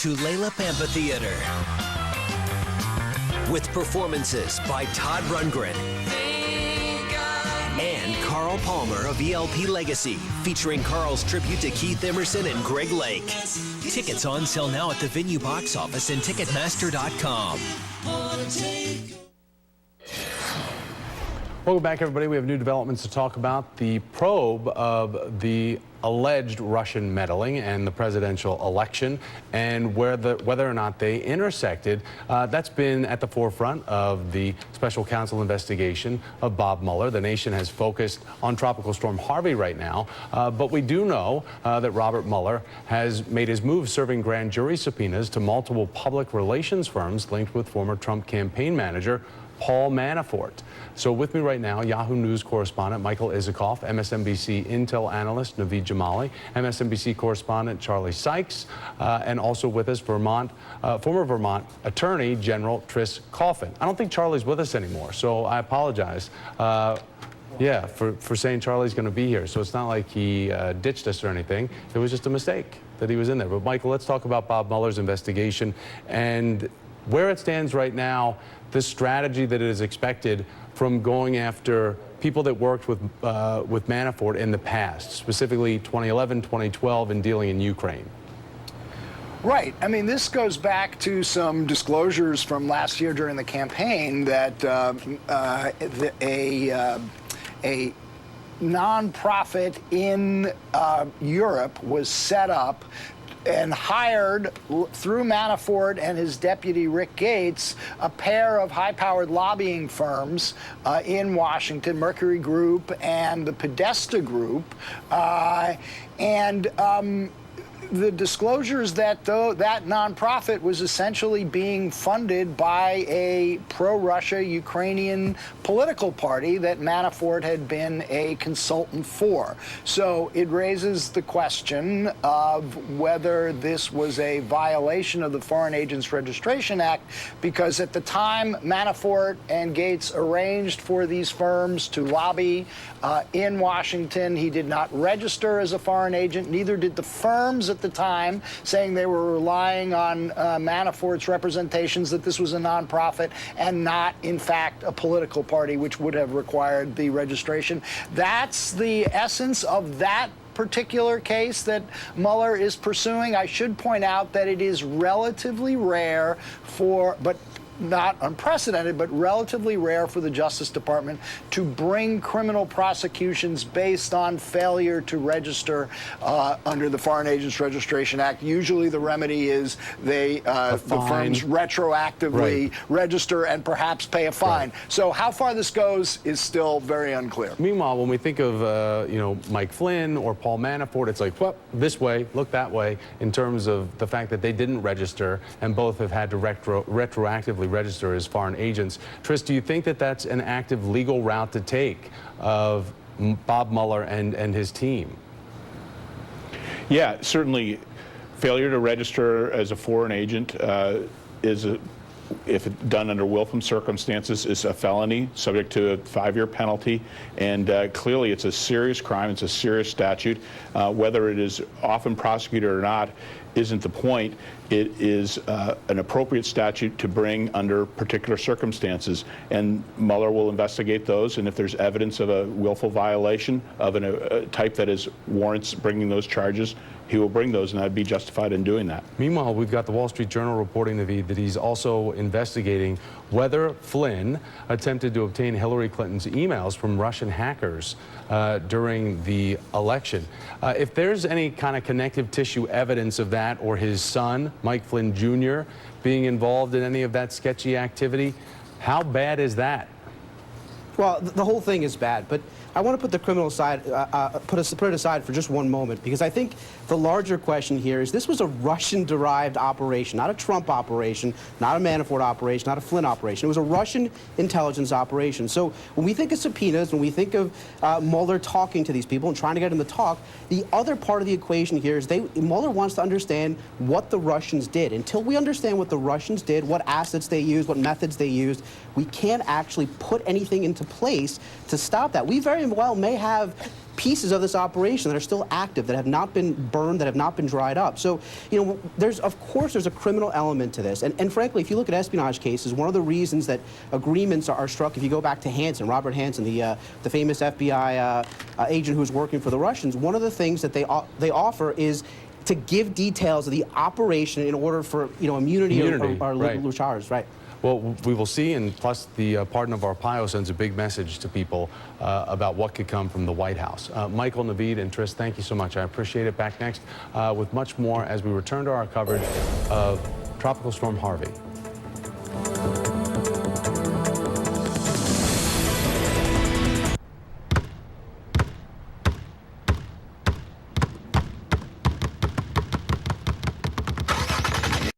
Tulalip Amphitheater. With performances by Todd Rundgren and Carl Palmer of ELP Legacy, featuring Carl's tribute to Keith Emerson and Greg Lake. Tickets on sale now at the venue box office and Ticketmaster.com. Welcome back, everybody. We have new developments to talk about. The probe of the alleged Russian meddling and the presidential election and whether or not they intersected. That's been at the forefront of the special counsel investigation of Bob Mueller. The nation has focused on Tropical Storm Harvey right now, but we do know that Robert Mueller has made his move serving grand jury subpoenas to multiple public relations firms linked with former Trump campaign manager Paul Manafort. So with me right now, Yahoo News correspondent Michael Isikoff, MSNBC Intel analyst Naveed Jamali, MSNBC correspondent Charlie Sykes, and also with us former Vermont Attorney General Tris Coffin. I don't think Charlie's with us anymore, so I apologize. Yeah, for saying Charlie's going to be here. So it's not like he ditched us or anything. It was just a mistake that he was in there. But Michael, let's talk about Bob Mueller's investigation and where it stands right now, the strategy that is expected from going after people that worked with Manafort in the past, specifically 2011, 2012, and dealing in Ukraine. Right. I mean, this goes back to some disclosures from last year during the campaign that a nonprofit in Europe was set up and hired, through Manafort and his deputy Rick Gates, a pair of high-powered lobbying firms in Washington, Mercury Group and the Podesta Group, the disclosures that that nonprofit was essentially being funded by a pro-Russia Ukrainian political party that Manafort had been a consultant for. So it raises the question of whether this was a violation of the Foreign Agents Registration Act, because at the time Manafort and Gates arranged for these firms to lobby in Washington, he did not register as a foreign agent, neither did the firms at the time, saying they were relying on Manafort's representations that this was a nonprofit and not, in fact, a political party, which would have required the registration. That's the essence of that particular case that Mueller is pursuing. I should point out that it is relatively rare but not unprecedented, but relatively rare for the Justice Department to bring criminal prosecutions based on failure to register under the Foreign Agents Registration Act. Usually the remedy is the firms retroactively register and perhaps pay a fine. Right. So how far this goes is still very unclear. Meanwhile, when we think of Mike Flynn or Paul Manafort, it's like, well, this way, look that way, in terms of the fact that they didn't register and both have had to retroactively register as foreign agents. Tris, do you think that that's an active legal route to take of Bob Mueller and his team? Yeah, certainly failure to register as a foreign agent if done under willful circumstances, is a felony subject to a 5-year penalty, and clearly it's a serious crime. It's a serious statute. Whether it is often prosecuted or not isn't the point. It is an appropriate statute to bring under particular circumstances, and Mueller will investigate those, and if there's evidence of a willful violation of a type that warrants bringing those charges, he will bring those, and I'd be justified in doing that. Meanwhile, we've got the Wall Street Journal reporting, Naveed, that he's also investigating whether Flynn attempted to obtain Hillary Clinton's emails from Russian hackers during the election. If there's any kind of connective tissue evidence of that, or his son, Mike Flynn Jr., being involved in any of that sketchy activity, how bad is that? Well, the whole thing is bad, but I want to put the criminal side, put it aside for just one moment, because I think the larger question here is this was a Russian-derived operation, not a Trump operation, not a Manafort operation, not a Flynn operation. It was a Russian intelligence operation. So when we think of subpoenas, when we think of Mueller talking to these people and trying to get them to talk, the other part of the equation here is Mueller wants to understand what the Russians did. Until we understand what the Russians did, what assets they used, what methods they used, we can't actually put anything into place to stop that. We very very well may have pieces of this operation that are still active, that have not been burned, that have not been dried up. So, you know, of course there's a criminal element to this. And frankly, if you look at espionage cases, one of the reasons that agreements are struck, if you go back to Hansen, Robert Hansen, the famous FBI agent who was working for the Russians, one of the things that they offer is to give details of the operation in order for, you know, immunity or liberal charges, right? Well, we will see, and plus the pardon of Arpaio sends a big message to people about what could come from the White House. Michael, Naveed, and Tris, thank you so much. I appreciate it. Back next with much more as we return to our coverage of Tropical Storm Harvey.